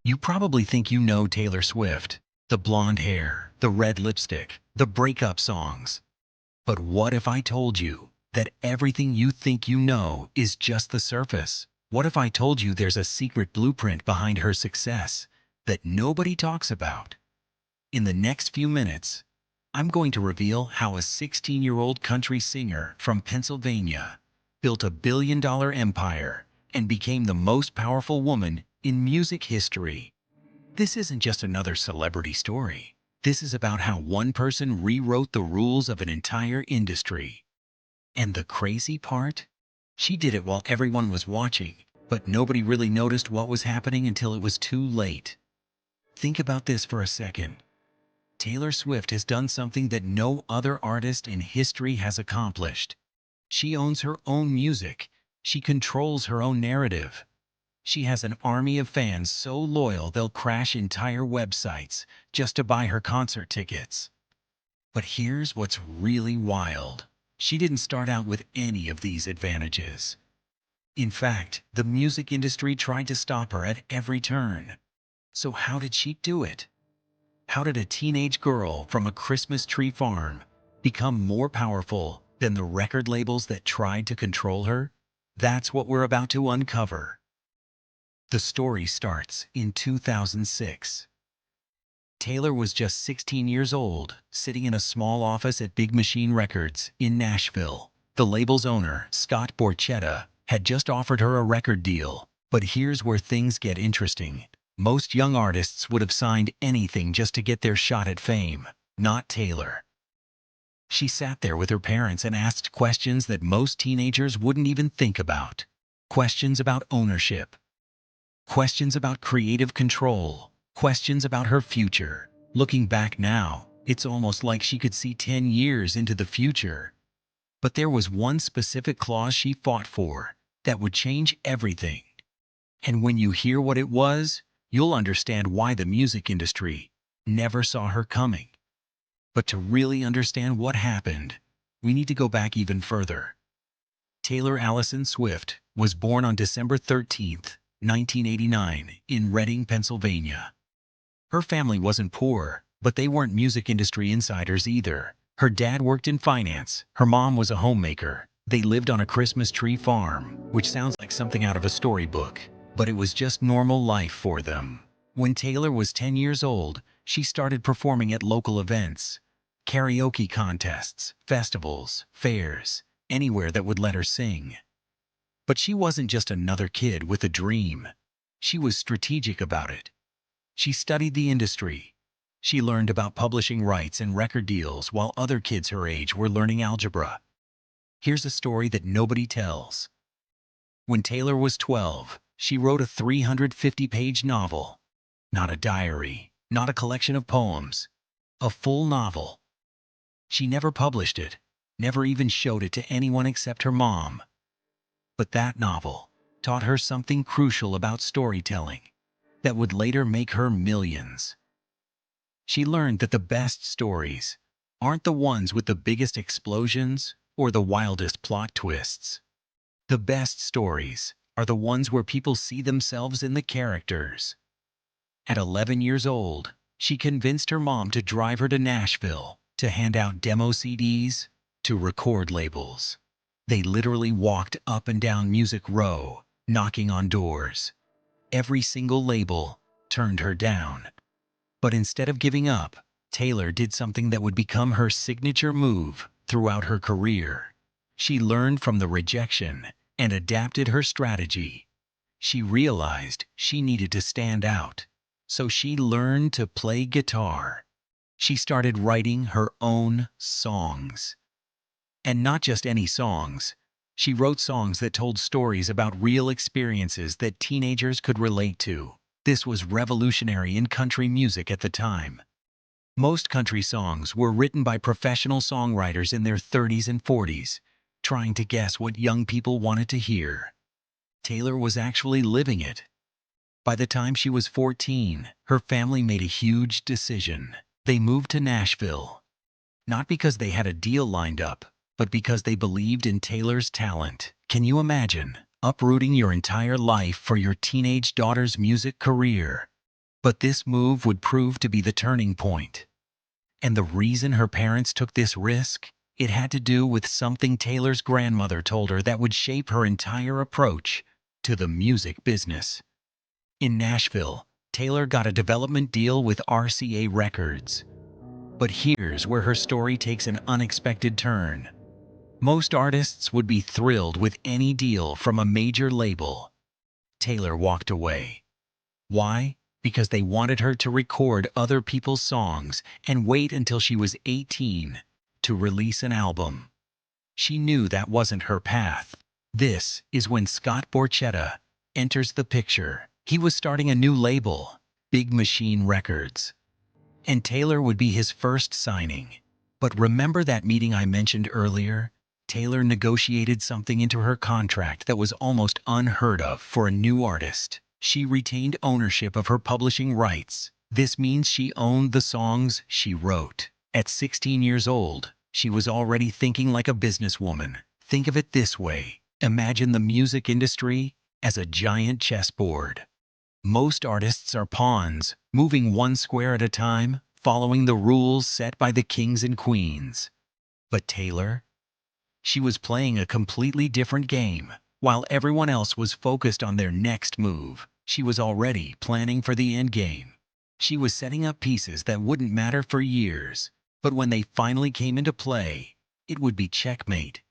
You probably think you know Taylor Swift. The blonde hair, the red lipstick, the breakup songs. But what if I told you that everything you think you know is just the surface? What if I told you there's a secret blueprint behind her success that nobody talks about? In the next few minutes, I'm going to reveal how a 16-year-old country singer from Pennsylvania built a billion-dollar empire and became the most powerful woman in music history. This isn't just another celebrity story. This is about how one person rewrote the rules of an entire industry. And the crazy part? She did it while everyone was watching, but nobody really noticed what was happening until it was too late. Think about this for a second. Taylor Swift has done something that no other artist in history has accomplished. She owns her own music. She controls her own narrative. She has an army of fans so loyal they'll crash entire websites just to buy her concert tickets. But here's what's really wild. She didn't start out with any of these advantages. In fact, the music industry tried to stop her at every turn. So how did she do it? How did a teenage girl from a Christmas tree farm become more powerful than the record labels that tried to control her? That's what we're about to uncover. The story starts in 2006. Taylor was just 16 years old, sitting in a small office at Big Machine Records in Nashville. The label's owner, Scott Borchetta, had just offered her a record deal. But here's where things get interesting. Most young artists would have signed anything just to get their shot at fame. Not Taylor. She sat there with her parents and asked questions that most teenagers wouldn't even think about. Questions about ownership. Questions about creative control. Questions about her future. Looking back now, it's almost like she could see 10 years into the future. But there was one specific clause she fought for that would change everything. And when you hear what it was, you'll understand why the music industry never saw her coming. But to really understand what happened, we need to go back even further. Taylor Allison Swift was born on December 13th, 1989, in Reading, Pennsylvania. Her family wasn't poor, but they weren't music industry insiders either. Her dad worked in finance. Her mom was a homemaker. They lived on a Christmas tree farm, which sounds like something out of a storybook, but it was just normal life for them. When Taylor was 10 years old, she started performing at local events, karaoke contests, festivals, fairs, anywhere that would let her sing. But she wasn't just another kid with a dream. She was strategic about it. She studied the industry. She learned about publishing rights and record deals while other kids her age were learning algebra. Here's a story that nobody tells. When Taylor was 12, she wrote a 350-page novel. Not a diary, not a collection of poems. A full novel. She never published it, never even showed it to anyone except her mom. But that novel taught her something crucial about storytelling that would later make her millions. She learned that the best stories aren't the ones with the biggest explosions or the wildest plot twists. The best stories are the ones where people see themselves in the characters. At 11 years old, she convinced her mom to drive her to Nashville to hand out demo CDs to record labels. They literally walked up and down Music Row, knocking on doors. Every single label turned her down. But instead of giving up, Taylor did something that would become her signature move throughout her career. She learned from the rejection and adapted her strategy. She realized she needed to stand out, so she learned to play guitar. She started writing her own songs. And not just any songs. She wrote songs that told stories about real experiences that teenagers could relate to. This was revolutionary in country music at the time. Most country songs were written by professional songwriters in their 30s and 40s, trying to guess what young people wanted to hear. Taylor was actually living it. By the time she was 14, her family made a huge decision. They moved to Nashville. Not because they had a deal lined up, but because they believed in Taylor's talent. Can you imagine uprooting your entire life for your teenage daughter's music career? But this move would prove to be the turning point. And the reason her parents took this risk? It had to do with something Taylor's grandmother told her that would shape her entire approach to the music business. In Nashville, Taylor got a development deal with RCA Records. But here's where her story takes an unexpected turn. Most artists would be thrilled with any deal from a major label. Taylor walked away. Why? Because they wanted her to record other people's songs and wait until she was 18 to release an album. She knew that wasn't her path. This is when Scott Borchetta enters the picture. He was starting a new label, Big Machine Records, and Taylor would be his first signing. But remember that meeting I mentioned earlier? Taylor negotiated something into her contract that was almost unheard of for a new artist. She retained ownership of her publishing rights. This means she owned the songs she wrote. At 16 years old, she was already thinking like a businesswoman. Think of it this way. Imagine the music industry as a giant chessboard. Most artists are pawns, moving one square at a time, following the rules set by the kings and queens. But Taylor? She was playing a completely different game. While everyone else was focused on their next move, she was already planning for the end game. She was setting up pieces that wouldn't matter for years, but when they finally came into play, it would be checkmate.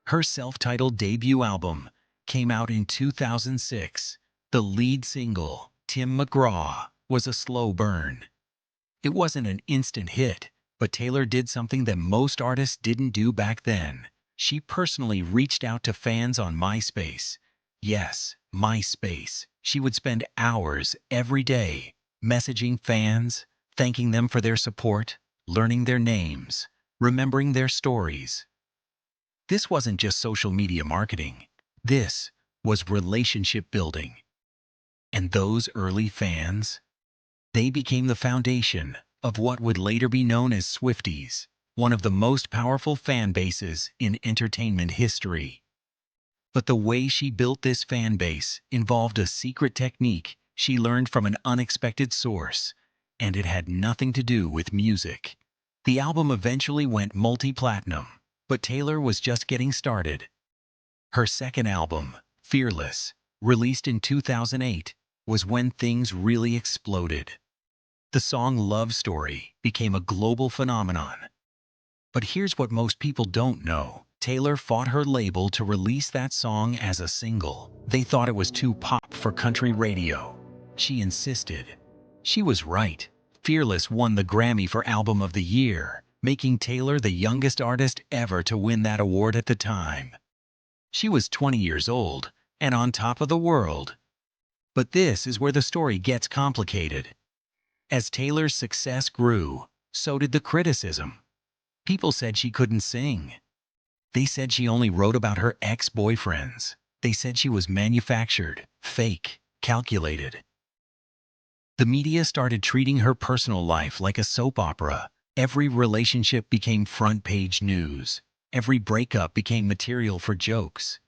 Her self-titled debut album came out in 2006. The lead single, Tim McGraw, was a slow burn. It wasn't an instant hit, but Taylor did something that most artists didn't do back then. She personally reached out to fans on MySpace. Yes, MySpace. She would spend hours every day messaging fans, thanking them for their support, learning their names, remembering their stories. This wasn't just social media marketing. This was relationship building. And those early fans, they became the foundation of what would later be known as Swifties, one of the most powerful fan bases in entertainment history. But the way she built this fan base involved a secret technique she learned from an unexpected source, and it had nothing to do with music. The album eventually went multi-platinum, but Taylor was just getting started. Her second album, Fearless, released in 2008, was when things really exploded. The song Love Story became a global phenomenon. But here's what most people don't know. Taylor fought her label to release that song as a single. They thought it was too pop for country radio. She insisted. She was right. Fearless won the Grammy for Album of the Year, making Taylor the youngest artist ever to win that award at the time. She was 20 years old and on top of the world. But this is where the story gets complicated. As Taylor's success grew, so did the criticism. People said she couldn't sing. They said she only wrote about her ex-boyfriends. They said she was manufactured, fake, calculated. The media started treating her personal life like a soap opera. Every relationship became front-page news. Every breakup became material for jokes.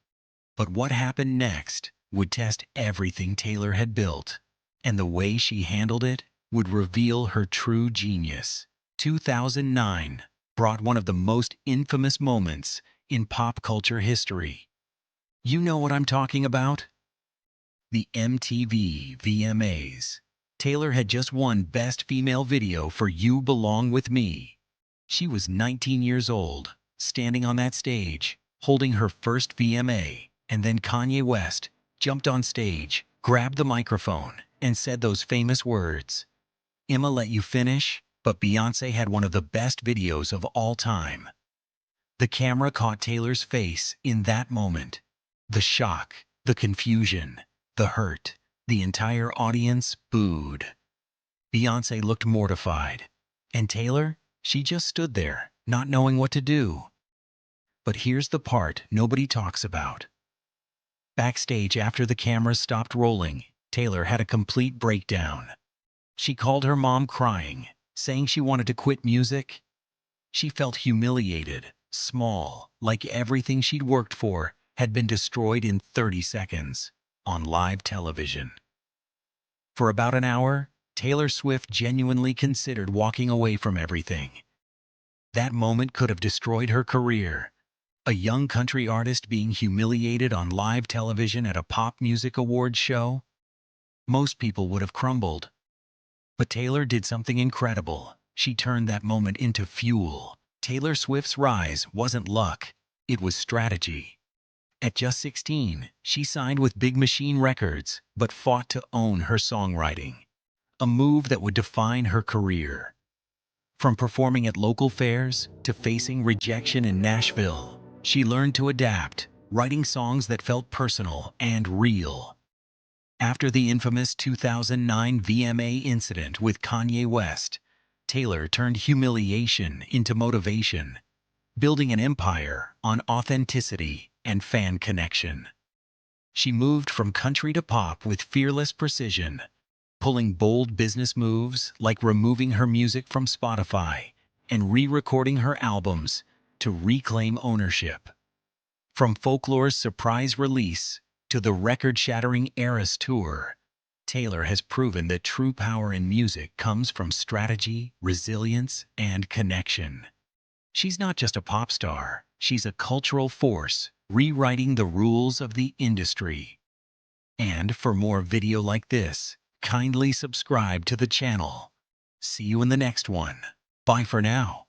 But what happened next would test everything Taylor had built. And the way she handled it would reveal her true genius. 2009 brought one of the most infamous moments in pop culture history. You know what I'm talking about? The MTV VMAs. Taylor had just won Best Female Video for You Belong With Me. She was 19 years old, standing on that stage, holding her first VMA, and then Kanye West jumped on stage, grabbed the microphone, and said those famous words, "I'ma let you finish," but Beyoncé had one of the best videos of all time. The camera caught Taylor's face in that moment. The shock, the confusion, the hurt. The entire audience booed. Beyoncé looked mortified. And Taylor? She just stood there, not knowing what to do. But here's the part nobody talks about. Backstage after the cameras stopped rolling, Taylor had a complete breakdown. She called her mom crying, saying she wanted to quit music. She felt humiliated, small, like everything she'd worked for had been destroyed in 30 seconds on live television. For about an hour, Taylor Swift genuinely considered walking away from everything. That moment could have destroyed her career. A young country artist being humiliated on live television at a pop music awards show? Most people would have crumbled. But Taylor did something incredible. She turned that moment into fuel. Taylor Swift's rise wasn't luck, it was strategy. At just 16, she signed with Big Machine Records, but fought to own her songwriting. A move that would define her career. From performing at local fairs to facing rejection in Nashville, she learned to adapt, writing songs that felt personal and real. After the infamous 2009 VMA incident with Kanye West, Taylor turned humiliation into motivation, building an empire on authenticity and fan connection. She moved from country to pop with fearless precision, pulling bold business moves like removing her music from Spotify and re-recording her albums to reclaim ownership. From Folklore's surprise release to the record-shattering Eras Tour, Taylor has proven that true power in music comes from strategy, resilience, and connection. She's not just a pop star, she's a cultural force, rewriting the rules of the industry. And for more video like this, kindly subscribe to the channel. See you in the next one. Bye for now.